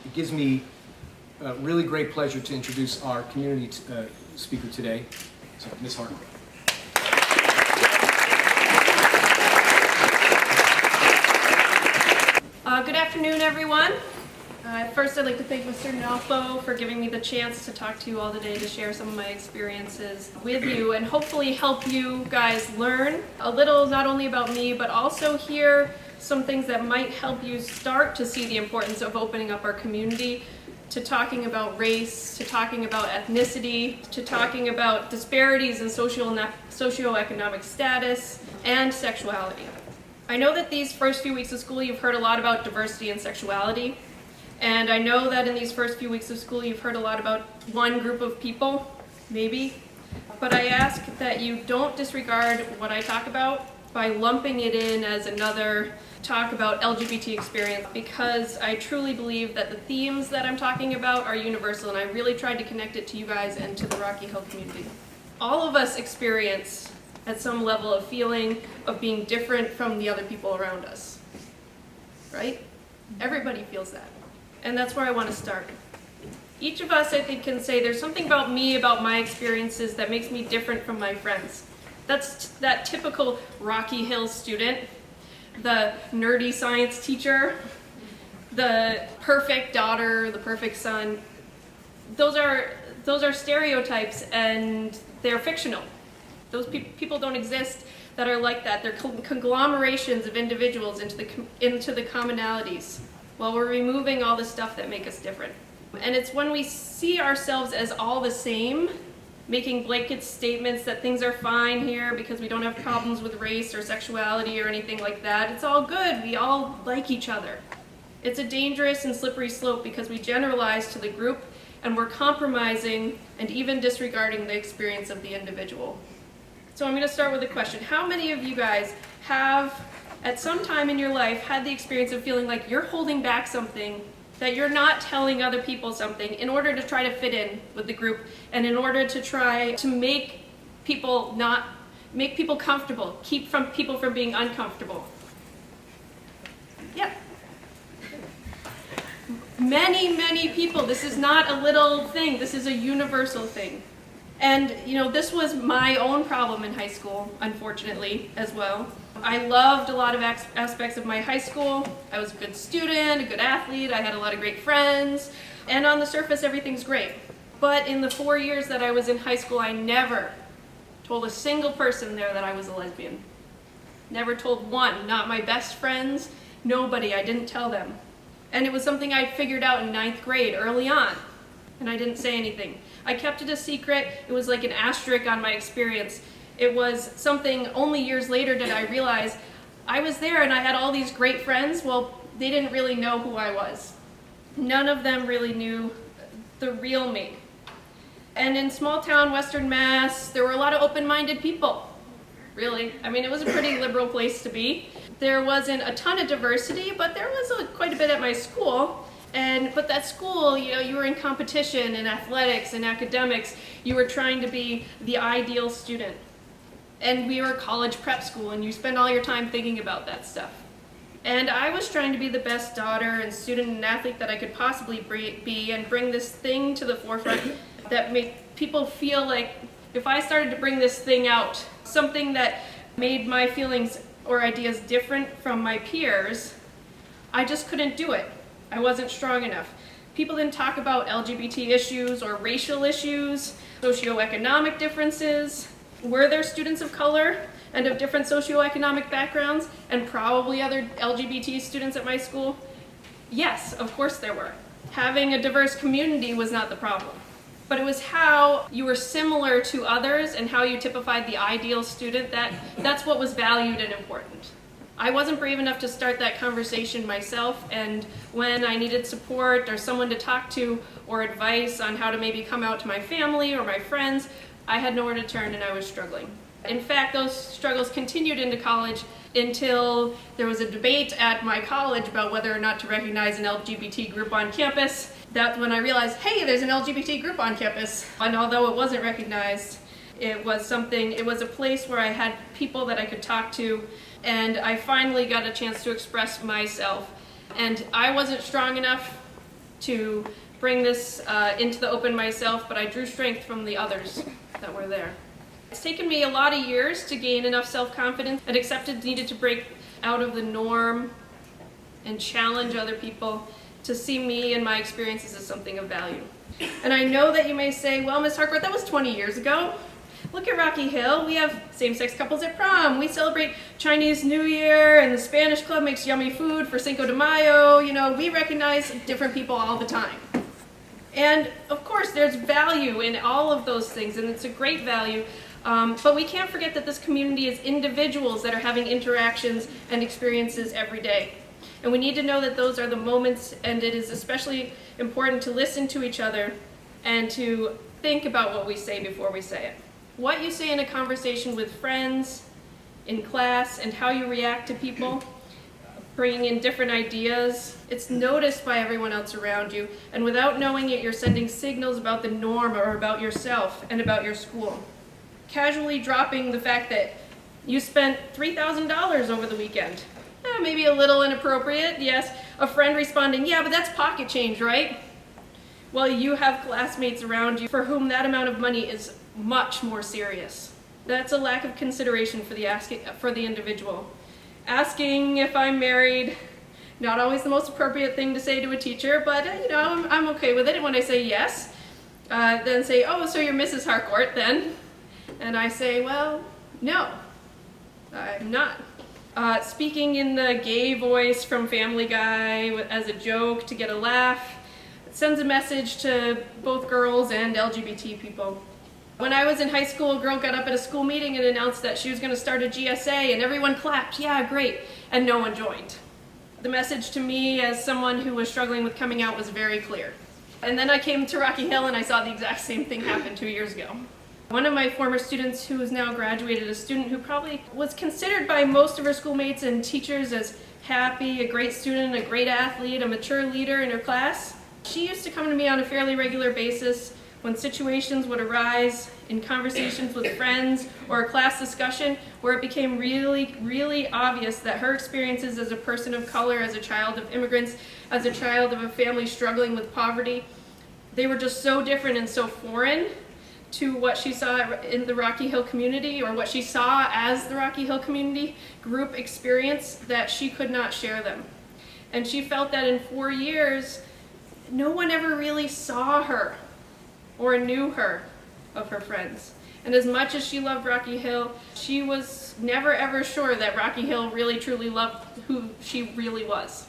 It gives me really great pleasure to introduce our community speaker today, so Ms. Harcourt. Good afternoon, everyone. First, I'd like to thank Mr. Nalfo for giving me the chance to talk to you all today to share some of my experiences with you and hopefully help you guys learn a little not only about me, but also hear some things that might help you start to see the importance of opening up our community to talking about race, to talking about ethnicity, to talking about disparities in socioeconomic status and sexuality. I know that these first few weeks of school you've heard a lot about diversity and sexuality, and I know that in these first few weeks of school you've heard a lot about one group of people, maybe, but I ask that you don't disregard what I talk about by lumping it in as another talk about LGBT experience, because I truly believe that the themes that I'm talking about are universal, and I really tried to connect it to you guys and to the Rocky Hill community. All of us experience at some level of feeling of being different from the other people around us, right? Everybody feels that, and that's where I want to start. Each of us, I think, can say there's something about me, about my experiences that makes me different from my friends. That's that typical Rocky Hill student, the nerdy science teacher, the perfect daughter, the perfect son. Those are stereotypes, and they're fictional. Those people don't exist that are like that. They're conglomerations of individuals into the commonalities, while we're removing all the stuff that make us different. And it's when we see ourselves as all the same, making blanket statements that things are fine here because we don't have problems with race or sexuality or anything like that. It's all good. We all like each other. It's a dangerous and slippery slope because we generalize to the group and we're compromising and even disregarding the experience of the individual. So I'm going to start with a question. How many of you guys have, at some time in your life, had the experience of feeling like you're holding back something, that you're not telling other people something in order to try to fit in with the group and in order to try to make people comfortable, keep people from being uncomfortable? Yeah. Many people. This is not a little thing. This is a universal thing. And, this was my own problem in high school, unfortunately, as well. I loved a lot of aspects of my high school. I was a good student, a good athlete, I had a lot of great friends, and on the surface everything's great. But in the 4 years that I was in high school, I never told a single person there that I was a lesbian. Never told one, not my best friends, nobody. I didn't tell them. And it was something I figured out in 9th grade, early on, and I didn't say anything. I kept it a secret. It was like an asterisk on my experience. It was something only years later did I realize I was there and I had all these great friends. Well, they didn't really know who I was. None of them really knew the real me. And in small town Western Mass, there were a lot of open-minded people, really. I mean, it was a pretty liberal place to be. There wasn't a ton of diversity, but there was quite a bit at my school. But that school, you were in competition in athletics and academics. You were trying to be the ideal student. And we were a college prep school, and you spend all your time thinking about that stuff. And I was trying to be the best daughter and student and athlete that I could possibly be and bring this thing to the forefront that made people feel like if I started to bring this thing out, something that made my feelings or ideas different from my peers, I just couldn't do it. I wasn't strong enough. People didn't talk about LGBT issues or racial issues, socioeconomic differences. Were there students of color and of different socioeconomic backgrounds and probably other LGBT students at my school? Yes, of course there were. Having a diverse community was not the problem. But it was how you were similar to others and how you typified the ideal student that's what was valued and important. I wasn't brave enough to start that conversation myself, and when I needed support or someone to talk to or advice on how to maybe come out to my family or my friends, I had nowhere to turn and I was struggling. In fact, those struggles continued into college until there was a debate at my college about whether or not to recognize an LGBT group on campus. That's when I realized, hey, there's an LGBT group on campus. And although it wasn't recognized, it was a place where I had people that I could talk to, and I finally got a chance to express myself. And I wasn't strong enough to bring this into the open myself, but I drew strength from the others that were there. It's taken me a lot of years to gain enough self-confidence and accepted needed to break out of the norm and challenge other people to see me and my experiences as something of value. And I know that you may say, well, Ms. Harcourt, that was 20 years ago. Look at Rocky Hill. We have same-sex couples at prom. We celebrate Chinese New Year, and the Spanish Club makes yummy food for Cinco de Mayo. You know, we recognize different people all the time. And of course, there's value in all of those things, and it's a great value. But we can't forget that this community is individuals that are having interactions and experiences every day. And we need to know that those are the moments, and it is especially important to listen to each other and to think about what we say before we say it. What you say in a conversation with friends, in class, and how you react to people, bringing in different ideas, it's noticed by everyone else around you, and without knowing it, you're sending signals about the norm or about yourself and about your school. Casually dropping the fact that you spent $3,000 over the weekend. Maybe a little inappropriate, yes. A friend responding, yeah, but that's pocket change, right? Well, you have classmates around you for whom that amount of money is much more serious. That's a lack of consideration for the individual. Asking if I'm married, not always the most appropriate thing to say to a teacher, but you know, I'm okay with it. And when I say yes, then say, oh, so you're Mrs. Harcourt then? And I say, well, no, I'm not. Speaking in the gay voice from Family Guy as a joke to get a laugh, it sends a message to both girls and LGBT people. When I was in high school, a girl got up at a school meeting and announced that she was going to start a GSA, and everyone clapped, yeah, great, and no one joined. The message to me as someone who was struggling with coming out was very clear. And then I came to Rocky Hill and I saw the exact same thing happen 2 years ago. One of my former students who is now graduated, a student who probably was considered by most of her schoolmates and teachers as happy, a great student, a great athlete, a mature leader in her class. She used to come to me on a fairly regular basis when situations would arise in conversations with friends or a class discussion where it became really obvious that her experiences as a person of color, as a child of immigrants, as a child of a family struggling with poverty, they were just so different and so foreign to what she saw in the Rocky Hill community, or what she saw as the Rocky Hill community group experience, that she could not share them. And she felt that in 4 years, no one ever really saw her or knew her of her friends. And as much as she loved Rocky Hill, she was never ever sure that Rocky Hill really truly loved who she really was.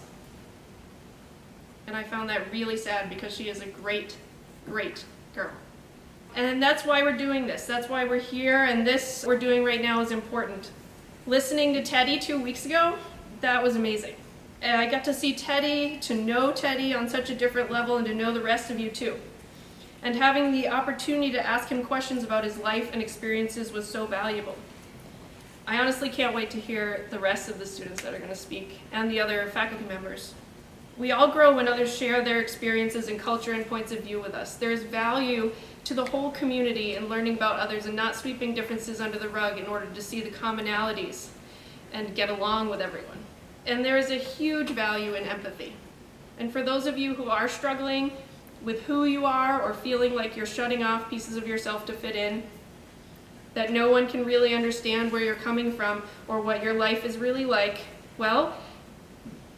And I found that really sad because she is a great girl. And that's why we're doing this. That's why we're here, and this we're doing right now is important. Listening to Teddy 2 weeks ago, that was amazing. And I got to see Teddy, to know Teddy on such a different level, and to know the rest of you too. And having the opportunity to ask him questions about his life and experiences was so valuable. I honestly can't wait to hear the rest of the students that are going to speak, and the other faculty members. We all grow when others share their experiences and culture and points of view with us. There's value to the whole community in learning about others and not sweeping differences under the rug in order to see the commonalities and get along with everyone. And there is a huge value in empathy. And for those of you who are struggling with who you are or feeling like you're shutting off pieces of yourself to fit in, that no one can really understand where you're coming from or what your life is really like, well,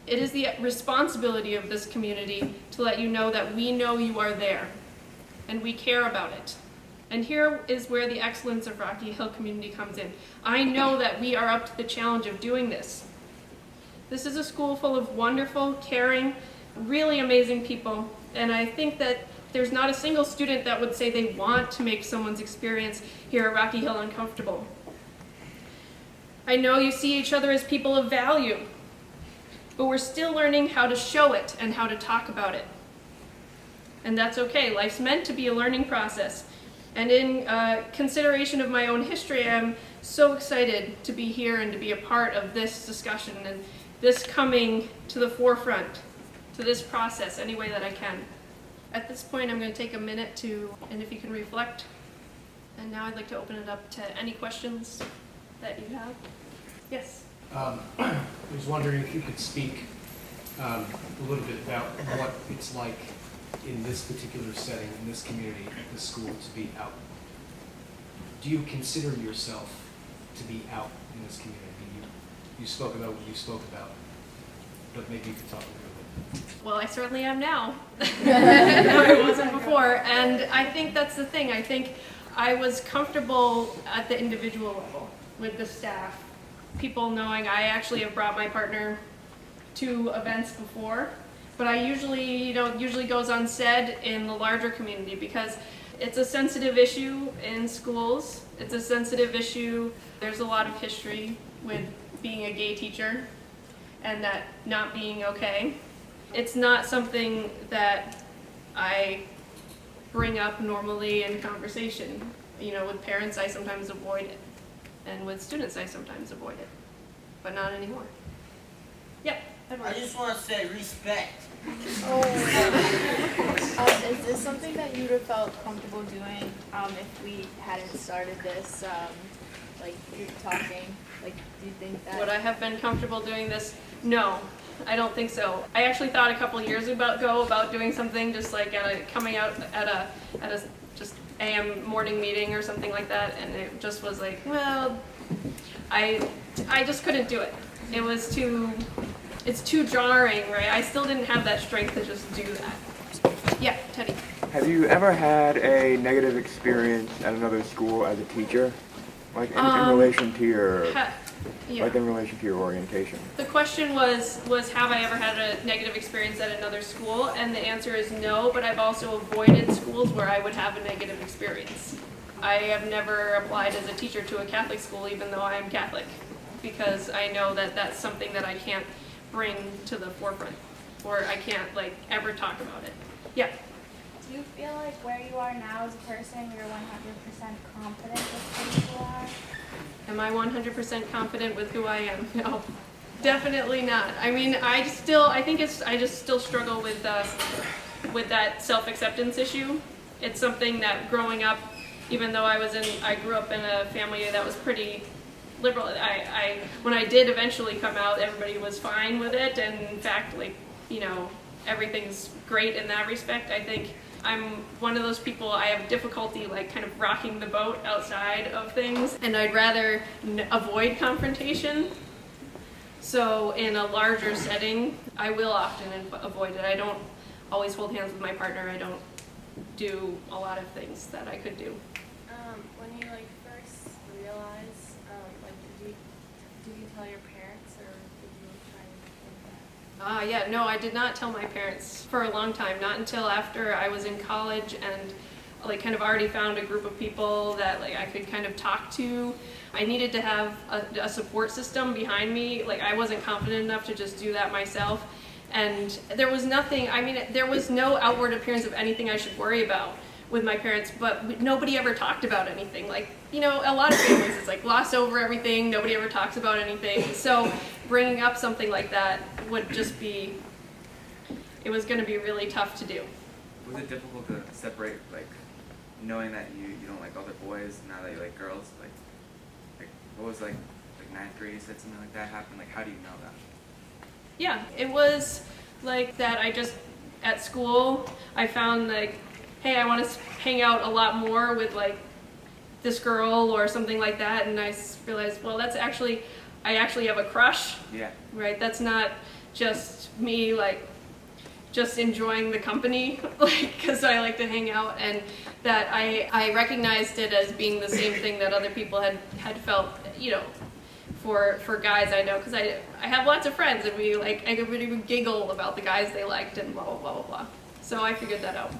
it is the responsibility of this community to let you know that we know you are there and we care about it. And here is where the excellence of Rocky Hill community comes in. I know that we are up to the challenge of doing this. This is a school full of wonderful, caring, really amazing people, and I think that there's not a single student that would say they want to make someone's experience here at Rocky Hill uncomfortable. I know you see each other as people of value, but we're still learning how to show it and how to talk about it. And that's okay. Life's meant to be a learning process. And in consideration of my own history, I'm so excited to be here and to be a part of this discussion and this coming to the forefront, to this process any way that I can. At this point, I'm going to take a minute and if you can reflect. And now I'd like to open it up to any questions that you have. Yes? I was wondering if you could speak a little bit about what it's like in this particular setting, in this community, at this school, to be out. Do you consider yourself to be out in this community? You spoke about what you spoke about, but maybe you could talk a little bit. Well, I certainly am now. No, I wasn't before. And I think that's the thing. I think I was comfortable at the individual level with the staff. People knowing I actually have brought my partner to events before, but I usually goes unsaid in the larger community because it's a sensitive issue in schools. It's a sensitive issue. There's a lot of history with being a gay teacher and that not being okay. It's not something that I bring up normally in conversation. With parents I sometimes avoid it, and with students I sometimes avoid it, but not anymore. Yep. I just want to say respect. Is this something that you would have felt comfortable doing if we hadn't started this, like you're talking? Like, do you think that? Would I have been comfortable doing this? No, I don't think so. I actually thought a couple years ago about doing something just like coming out at a just AM morning meeting or something like that, and it just was like, well, I just couldn't do it. It's too jarring, right? I still didn't have that strength to just do that. Yeah, Teddy. Have you ever had a negative experience at another school as a teacher? Like in relation to your like in relation to your orientation? The question was have I ever had a negative experience at another school? And the answer is no, but I've also avoided schools where I would have a negative experience. I have never applied as a teacher to a Catholic school even though I am Catholic, because I know that that's something that I can't bring to the forefront, or I can't ever talk about it. Yeah. Do you feel like where you are now as a person, you're 100% confident with who you are? Am I 100% confident with who I am? No, definitely not. I mean, I just still struggle with that self-acceptance issue. It's something that growing up, even though I grew up in a family that was pretty liberal. When I did eventually come out, everybody was fine with it, and in fact, everything's great in that respect. I think I'm one of those people, I have difficulty kind of rocking the boat outside of things, and I'd rather avoid confrontation. So in a larger setting, I will often avoid it. I don't always hold hands with my partner. I don't do a lot of things that I could do. When you first realized, did you tell your parents, or did you try to think that? Yeah, no, I did not tell my parents for a long time, not until after I was in college and kind of already found a group of people that I could kind of talk to. I needed to have a support system behind me. I wasn't confident enough to just do that myself. And there was nothing, there was no outward appearance of anything I should worry about with my parents, but nobody ever talked about anything. A lot of families, it's gloss over everything, nobody ever talks about anything. So bringing up something like that would just be, it was going to be really tough to do. Was it difficult to separate, knowing that you don't like other boys, now that you like girls? What was ninth grade, you said something like that happened? How do you know that? Yeah, it was that I just, at school, I found hey, I want to hang out a lot more with this girl or something like that, and I realized, well, I actually have a crush. Yeah. Right? That's not just me just enjoying the company, because I like to hang out, and that I recognized it as being the same thing that other people had felt, for guys I know, because I have lots of friends, and everybody would giggle about the guys they liked and blah, blah, blah, blah, blah. So I figured that out.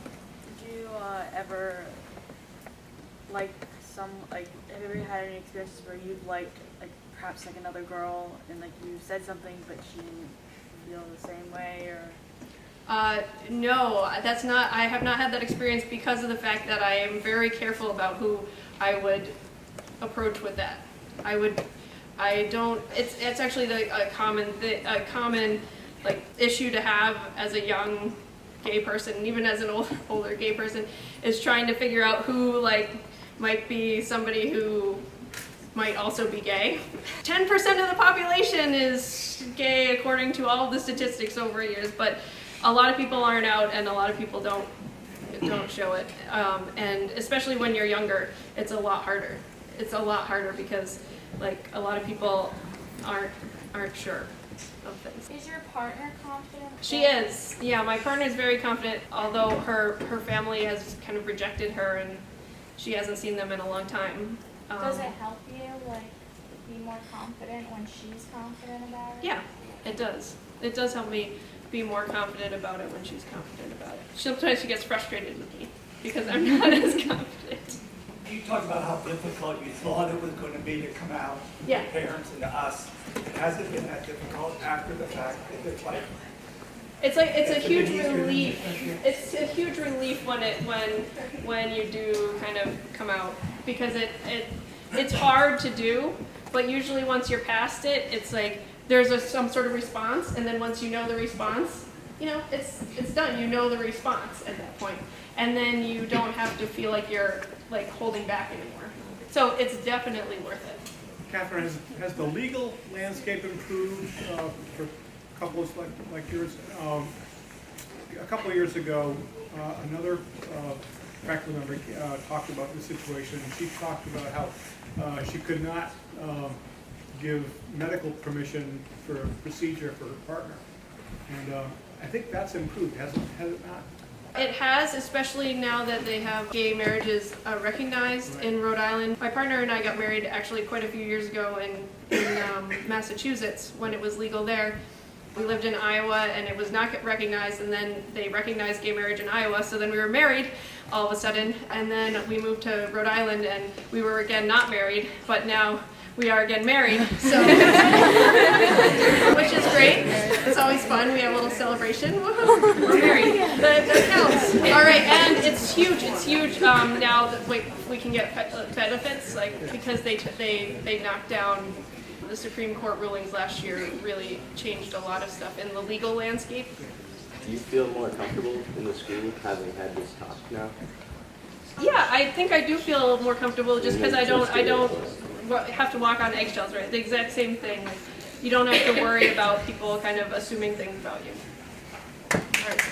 Did you ever have you ever had any experiences where you've liked perhaps another girl, and you said something but she didn't feel the same way, or? No, that's not. I have not had that experience because of the fact that I am very careful about who I would approach with that. I don't. It's actually a common issue to have as a young gay person, and even as an older gay person, is trying to figure out who might be somebody who might also be gay. 10% of the population is gay according to all of the statistics over years, but a lot of people aren't out and a lot of people don't show it. And especially when you're younger, it's a lot harder. It's a lot harder because like a lot of people aren't sure of things. Is your partner confident? She is. Yeah, my partner is very confident, although her family has kind of rejected her and she hasn't seen them in a long time. Does it help you, like, be more confident when she's confident about it? Yeah, it does. It does help me be more confident about it when she's confident about it. Sometimes she gets frustrated with me because I'm not as confident. You talked about how difficult you thought it was going to be to come out to Yeah. parents and to us. Has it been that difficult after the fact? It's like It's a huge been easier than you relief. think? It's a huge relief when you do kind of come out because it's hard to do, but usually once you're past it, it's like there's some sort of response, and then once you know the response, you know it's done. You know the response at that point, and then you don't have to feel like you're like holding back anymore. So it's definitely worth it. Catherine, has the legal landscape improved for couples like yours? A couple of years ago, another faculty member talked about the situation, and she talked about how she could not give medical permission for a procedure for her partner. And I think that's improved, has it not? It has, especially now that they have gay marriages recognized in Rhode Island. My partner and I got married actually quite a few years ago in Massachusetts when it was legal there. We lived in Iowa and it was not recognized, and then they recognized gay marriage in Iowa, so then we were married all of a sudden, and then we moved to Rhode Island and we were again not married, but now we are again married, so which is great. It's always fun. We have a little celebration. Woohoo! We're married. That counts. All right, and it's huge. It's huge now that we can get benefits, like because they knocked down the Supreme Court rulings last year. Really changed a lot of stuff in the legal landscape. Do you feel more comfortable in the school having had this talk now? Yeah, I think I do feel more comfortable just because I don't have to walk on eggshells, right? The exact same thing. You don't have to worry about people kind of assuming things about you. All right.